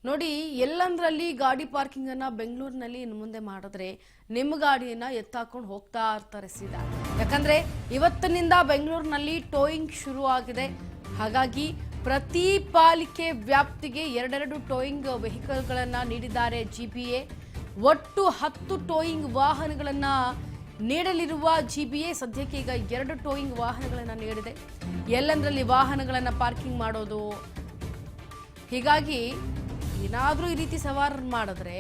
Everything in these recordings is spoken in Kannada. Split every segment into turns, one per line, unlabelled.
ನೋಡಿ, ಎಲ್ಲಂದ್ರಲ್ಲಿ ಗಾಡಿ ಪಾರ್ಕಿಂಗ್ ಅನ್ನ ಬೆಂಗಳೂರಿನಲ್ಲಿ ಇನ್ನು ಮುಂದೆ ಮಾಡಿದ್ರೆ ನಿಮ್ಮ ಗಾಡಿಯನ್ನ ಎತ್ತಾಕೊಂಡು ಹೋಗ್ತಾ ಇರ್ತಾರೆ ಸೀದಾ. ಯಾಕಂದ್ರೆ ಇವತ್ತಿನಿಂದ ಬೆಂಗಳೂರಿನಲ್ಲಿ ಟೋಯಿಂಗ್ ಶುರು ಆಗಿದೆ. ಹಾಗಾಗಿ ಪ್ರತಿ ಪಾಲಿಕೆ ವ್ಯಾಪ್ತಿಗೆ ಎರಡೆರಡು ಟೋಯಿಂಗ್ ವೆಹಿಕಲ್ಗಳನ್ನ ನೀಡಿದ್ದಾರೆ ಜಿಬಿಎ. ಒಟ್ಟು 10 ಟೋಯಿಂಗ್ ವಾಹನಗಳನ್ನ ನೀಡಲಿರುವ ಜಿಬಿಎ ಸದ್ಯಕ್ಕೆ ಈಗ 2 ಟೋಯಿಂಗ್ ವಾಹನಗಳನ್ನ ನೀಡಿದೆ. ಎಲ್ಲಂದ್ರಲ್ಲಿ ವಾಹನಗಳನ್ನ ಪಾರ್ಕಿಂಗ್ ಮಾಡೋದು. ಹೀಗಾಗಿ ಏನಾದರೂ ಈ ರೀತಿ ಸವಾರ ಮಾಡಿದ್ರೆ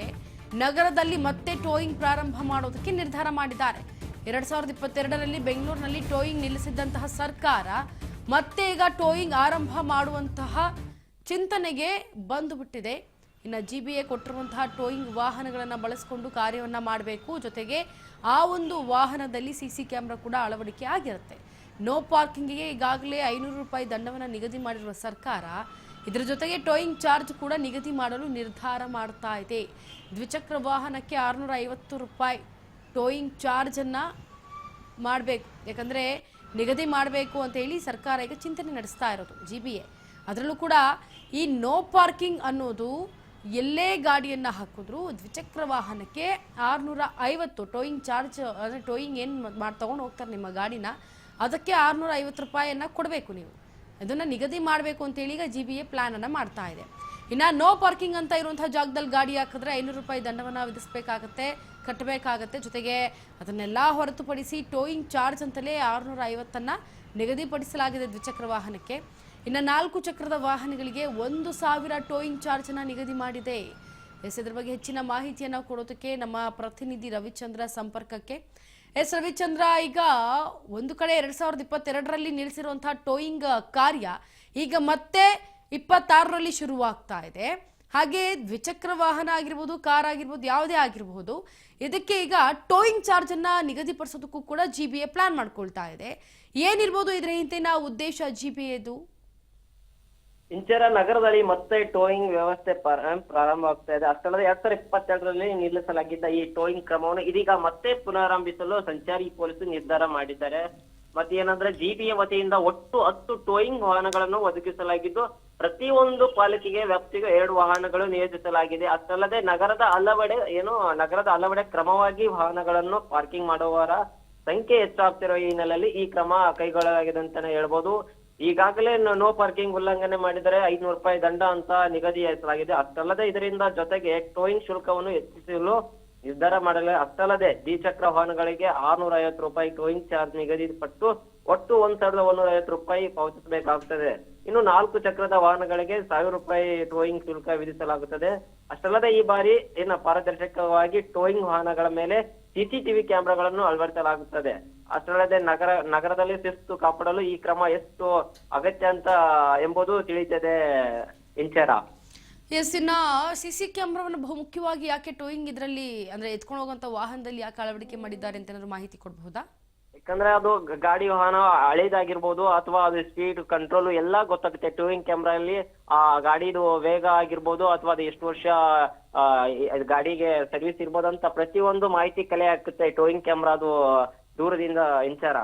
ನಗರದಲ್ಲಿ ಮತ್ತೆ ಟೋಯಿಂಗ್ ಪ್ರಾರಂಭ ಮಾಡೋದಕ್ಕೆ ನಿರ್ಧಾರ ಮಾಡಿದ್ದಾರೆ. 2022ರಲ್ಲಿ ಬೆಂಗಳೂರಿನಲ್ಲಿ ಟೋಯಿಂಗ್ ನಿಲ್ಲಿಸಿದ್ದಂತಹ ಸರ್ಕಾರ ಮತ್ತೆ ಈಗ ಟೋಯಿಂಗ್ ಆರಂಭ ಮಾಡುವಂತಹ ಚಿಂತನೆಗೆ ಬಂದುಬಿಟ್ಟಿದೆ. ಇನ್ನು ಜಿಬಿಎ ಕೊಟ್ಟಿರುವಂತಹ ಟೋಯಿಂಗ್ ವಾಹನಗಳನ್ನು ಬಳಸಿಕೊಂಡು ಕಾರ್ಯವನ್ನು ಮಾಡಬೇಕು. ಜೊತೆಗೆ ಆ ಒಂದು ವಾಹನದಲ್ಲಿ ಸಿಸಿ ಕ್ಯಾಮೆರಾ ಕೂಡ ಅಳವಡಿಕೆ ಆಗಿರುತ್ತೆ. ನೋ ಪಾರ್ಕಿಂಗಿಗೆ ಈಗಾಗಲೇ 500 ರೂಪಾಯಿ ದಂಡವನ್ನು ನಿಗದಿ ಮಾಡಿರುವ ಸರ್ಕಾರ ಇದರ ಜೊತೆಗೆ ಟೋಯಿಂಗ್ ಚಾರ್ಜ್ ಕೂಡ ನಿಗದಿ ಮಾಡಲು ನಿರ್ಧಾರ ಮಾಡ್ತಾ ಇದೆ. ದ್ವಿಚಕ್ರ ವಾಹನಕ್ಕೆ 650 ರೂಪಾಯಿ ಟೋಯಿಂಗ್ ಚಾರ್ಜನ್ನು ಮಾಡಬೇಕು. ಯಾಕಂದರೆ ನಿಗದಿ ಮಾಡಬೇಕು ಅಂತ ಹೇಳಿ ಸರ್ಕಾರ ಈಗ ಚಿಂತನೆ ನಡೆಸ್ತಾ ಇರೋದು ಜಿಬಿಎ. ಅದರಲ್ಲೂ ಕೂಡ ಈ ನೋ ಪಾರ್ಕಿಂಗ್ ಅನ್ನೋದು ಎಲ್ಲೇ ಗಾಡಿಯನ್ನು ಹಾಕಿದ್ರು ದ್ವಿಚಕ್ರ ವಾಹನಕ್ಕೆ 650 ಟೋಯಿಂಗ್ ಚಾರ್ಜ್, ಅಂದರೆ ಟೋಯಿಂಗ್ ಏನು ತೊಗೊಂಡು ಹೋಗ್ತಾರೆ ನಿಮ್ಮ ಗಾಡಿನ, ಅದಕ್ಕೆ 650 ರೂಪಾಯಿಯನ್ನು ಕೊಡಬೇಕು. ನೀವು ಅದನ್ನು ನಿಗದಿ ಮಾಡಬೇಕು ಅಂತೇಳಿ ಈಗ ಜಿಬಿಎ ಪ್ಲಾನನ್ನು ಮಾಡ್ತಾ ಇದೆ. ಇನ್ನು ನೋ ಪಾರ್ಕಿಂಗ್ ಅಂತ ಇರುವಂತಹ ಜಾಗದಲ್ಲಿ ಗಾಡಿ ಹಾಕಿದ್ರೆ 500 ರೂಪಾಯಿ ದಂಡವನ್ನು ವಿಧಿಸಬೇಕಾಗತ್ತೆ, ಕಟ್ಟಬೇಕಾಗತ್ತೆ. ಜೊತೆಗೆ ಅದನ್ನೆಲ್ಲ ಹೊರತುಪಡಿಸಿ ಟೋಯಿಂಗ್ ಚಾರ್ಜ್ ಅಂತಲೇ 650 ನಿಗದಿಪಡಿಸಲಾಗಿದೆ ದ್ವಿಚಕ್ರ ವಾಹನಕ್ಕೆ. ಇನ್ನು 4 ಚಕ್ರದ ವಾಹನಗಳಿಗೆ 1000 ಟೋಯಿಂಗ್ ಚಾರ್ಜನ್ನು ನಿಗದಿ ಮಾಡಿದೆ. ಇದ್ರ ಬಗ್ಗೆ ಹೆಚ್ಚಿನ ಮಾಹಿತಿಯನ್ನು ಕೊಡೋದಕ್ಕೆ ನಮ್ಮ ಪ್ರತಿನಿಧಿ ರವಿಚಂದ್ರ ಸಂಪರ್ಕಕ್ಕೆ. ರವಿಚಂದ್ರ, ಈಗ ಒಂದು ಕಡೆ 2022ರಲ್ಲಿ ನಿಲ್ಲಿಸಿರುವಂತಹ ಟೋಯಿಂಗ್ ಕಾರ್ಯ ಈಗ ಮತ್ತೆ 26ರಲ್ಲಿ ಶುರುವಾಗ್ತಾ ಇದೆ. ಹಾಗೆ ದ್ವಿಚಕ್ರ ವಾಹನ ಆಗಿರ್ಬೋದು, ಕಾರ್ ಆಗಿರ್ಬೋದು, ಯಾವುದೇ ಆಗಿರಬಹುದು, ಇದಕ್ಕೆ ಈಗ ಟೋಯಿಂಗ್ ಚಾರ್ಜ್ ಅನ್ನ ನಿಗದಿಪಡಿಸೋದಕ್ಕೂ ಕೂಡ ಜಿಬಿಎ ಪ್ಲಾನ್ ಮಾಡ್ಕೊಳ್ತಾ ಇದೆ. ಏನಿರ್ಬೋದು ಇದರ ಹಿಂದಿನ ಉದ್ದೇಶ ಜಿಬಿಎದು?
ಇಂಚರ ನಗರದಲ್ಲಿ ಮತ್ತೆ ಟೋಯಿಂಗ್ ವ್ಯವಸ್ಥೆ ಪ್ರಾರಂಭವಾಗ್ತಾ ಇದೆ. ಅಷ್ಟಲ್ಲದೆ 2022ರಲ್ಲಿ ನಿಲ್ಲಿಸಲಾಗಿದ್ದ ಈ ಟೋಯಿಂಗ್ ಕ್ರಮವನ್ನು ಇದೀಗ ಮತ್ತೆ ಪುನರಾರಂಭಿಸಲು ಸಂಚಾರಿ ಪೊಲೀಸರು ನಿರ್ಧಾರ ಮಾಡಿದ್ದಾರೆ. ಮತ್ತೆ ಏನಂದ್ರೆ ಜಿಬಿಎ ವತಿಯಿಂದ ಒಟ್ಟು 10 ಟೋಯಿಂಗ್ ವಾಹನಗಳನ್ನು ಒದಗಿಸಲಾಗಿದ್ದು ಪ್ರತಿಯೊಂದು ಪಾಲಿಕೆಗೆ ವ್ಯಾಪ್ತಿಗೆ 2 ವಾಹನಗಳು ನಿಯೋಜಿಸಲಾಗಿದೆ. ಅಷ್ಟಲ್ಲದೆ ನಗರದ ಹಲವೆಡೆ ಕ್ರಮವಾಗಿ ವಾಹನಗಳನ್ನು ಪಾರ್ಕಿಂಗ್ ಮಾಡುವವರ ಸಂಖ್ಯೆ ಹೆಚ್ಚಾಗ್ತಿರೋ ಈ ಹಿನ್ನೆಲೆಯಲ್ಲಿ ಈ ಕ್ರಮ ಕೈಗೊಳ್ಳಲಾಗಿದೆ ಅಂತಾನೆ ಹೇಳ್ಬೋದು. ಈಗಾಗಲೇ ನೋ ಪಾರ್ಕಿಂಗ್ ಉಲ್ಲಂಘನೆ ಮಾಡಿದರೆ 500 ರೂಪಾಯಿ ದಂಡ ಅಂತ ನಿಗದಿಸಲಾಗಿದೆ. ಅಷ್ಟಲ್ಲದೆ ಇದರಿಂದ ಜೊತೆಗೆ ಟೋಯಿಂಗ್ ಶುಲ್ಕವನ್ನು ಹೆಚ್ಚಿಸಲು ನಿರ್ಧಾರ ಮಾಡಲಾಗಿದೆ. ಅಷ್ಟಲ್ಲದೆ ದ್ವಿಚಕ್ರ ವಾಹನಗಳಿಗೆ 650 ರೂಪಾಯಿ ಟೋಯಿಂಗ್ ಚಾರ್ಜ್ ನಿಗದಿಪಟ್ಟು ಒಟ್ಟು 1150 ರೂಪಾಯಿ ಪಾವತಿಸಬೇಕಾಗುತ್ತದೆ. ಇನ್ನು 4 ಚಕ್ರದ ವಾಹನಗಳಿಗೆ 1000 ರೂಪಾಯಿ ಟೋಯಿಂಗ್ ಶುಲ್ಕ ವಿಧಿಸಲಾಗುತ್ತದೆ. ಅಷ್ಟಲ್ಲದೆ ಈ ಬಾರಿ ಪಾರದರ್ಶಕವಾಗಿ ಟೋಯಿಂಗ್ ವಾಹನಗಳ ಮೇಲೆ ಸಿಸಿಟಿವಿ ಕ್ಯಾಮೆರಾಗಳನ್ನು ಅಳವಡಿಸಲಾಗುತ್ತದೆ. ಅಷ್ಟಲ್ಲದೆ ನಗರದಲ್ಲಿ ಶಿಸ್ತು ಕಾಪಾಡಲು ಈ ಕ್ರಮ ಎಷ್ಟು ಅಗತ್ಯ ಅಂತ ಎಂಬುದು ತಿಳಿಯುತ್ತದೆ. ಇಂಚರ
ಇನ್ನ ಸಿಸಿ ಕ್ಯಾಮ್ರಾವನ್ನು ಬಹುಮುಖ್ಯವಾಗಿ ಯಾಕೆ ಟೋಯಿಂಗ್ ಇದರಲ್ಲಿ, ಅಂದ್ರೆ ಎತ್ಕೊಂಡು ಹೋಗುವಂತ ವಾಹನದಲ್ಲಿ ಯಾಕೆ ಅಳವಡಿಕೆ ಮಾಡಿದ್ದಾರೆ ಅಂತ ಏನಾದ್ರು ಮಾಹಿತಿ ಕೊಡಬಹುದಾ?
ಯಾಕಂದ್ರೆ ಅದು ಗಾಡಿ ವಾಹನ ಹಳೇದಾಗಿರ್ಬೋದು ಅಥವಾ ಅದು ಸ್ಪೀಡ್ ಕಂಟ್ರೋಲ್ ಎಲ್ಲಾ ಗೊತ್ತಾಗುತ್ತೆ. ಟೋಯಿಂಗ್ ಕ್ಯಾಮ್ರಾ ಅಲ್ಲಿ ಆ ಗಾಡಿದು ವೇಗ ಆಗಿರ್ಬೋದು ಅಥವಾ ಅದು ಎಷ್ಟು ವರ್ಷ ಗಾಡಿಗೆ ಸರ್ವಿಸ್ ಇರ್ಬೋದು ಅಂತ ಪ್ರತಿಯೊಂದು ಮಾಹಿತಿ ಕಲೆ ಹಾಕುತ್ತೆ ಟೋಯಿಂಗ್ ಕ್ಯಾಮ್ರಾದು ದೂರದಿಂದ. Inchara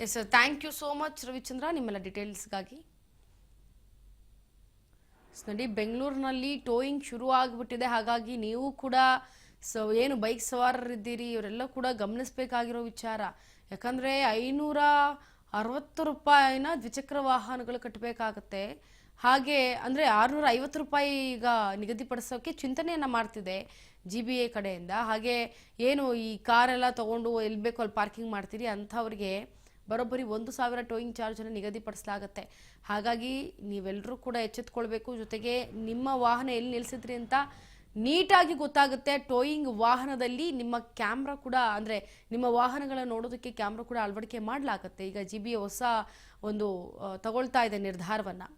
yes sir, thank you so much Ravichandra ನಿಮ್ಮೆಲ್ಲ ಡೀಟೇಲ್ಸ್ಗಾಗಿ. ನೋಡಿ, ಬೆಂಗಳೂರಿನಲ್ಲಿ ಟೋಯಿಂಗ್ ಶುರು ಆಗಿಬಿಟ್ಟಿದೆ. ಹಾಗಾಗಿ ನೀವು ಕೂಡ ಏನು ಬೈಕ್ ಸವಾರರಿದ್ದೀರಿ ಇವರೆಲ್ಲ ಕೂಡ ಗಮನಿಸಬೇಕಾಗಿರೋ ವಿಚಾರ. ಯಾಕಂದರೆ 560 ರೂಪಾಯಿನ ದ್ವಿಚಕ್ರ ವಾಹನಗಳು ಕಟ್ಟಬೇಕಾಗತ್ತೆ. ಹಾಗೆ ಅಂದರೆ 650 ರೂಪಾಯಿ ಈಗ ನಿಗದಿಪಡಿಸೋಕ್ಕೆ ಚಿಂತನೆಯನ್ನು ಮಾಡ್ತಿದೆ ಜಿಬಿಎ ಕಡೆಯಿಂದ. ಹಾಗೆ ಏನು ಈ ಕಾರೆಲ್ಲ ತೊಗೊಂಡು ಎಲ್ಲಿ ಬೇಕೋ ಅಲ್ಲಿ ಪಾರ್ಕಿಂಗ್ ಮಾಡ್ತೀರಿ ಅಂಥವ್ರಿಗೆ ಬರೋಬ್ಬರಿ 1000 ಟೋಯಿಂಗ್ ಚಾರ್ಜನ್ನು ನಿಗದಿಪಡಿಸಲಾಗತ್ತೆ. ಹಾಗಾಗಿ ನೀವೆಲ್ಲರೂ ಕೂಡ ಎಚ್ಚೆತ್ಕೊಳ್ಬೇಕು. ಜೊತೆಗೆ ನಿಮ್ಮ ವಾಹನ ಎಲ್ಲಿ ನಿಲ್ಲಿಸಿದ್ರಿ ಅಂತ ನೀಟಾಗಿ ಗೊತ್ತಾಗುತ್ತೆ. ಟೋಯಿಂಗ್ ವಾಹನದಲ್ಲಿ ನಿಮ್ಮ ಕ್ಯಾಮ್ರಾ ಕೂಡ, ಅಂದರೆ ನಿಮ್ಮ ವಾಹನಗಳನ್ನು ನೋಡೋದಕ್ಕೆ ಕ್ಯಾಮ್ರಾ ಕೂಡ ಅಳವಡಿಕೆ ಮಾಡಲಾಗುತ್ತೆ. ಈಗ ಜಿಬಿಎ ಹೊಸ ಒಂದು ತಗೊಳ್ತಾ ಇದೆ ನಿರ್ಧಾರವನ್ನು.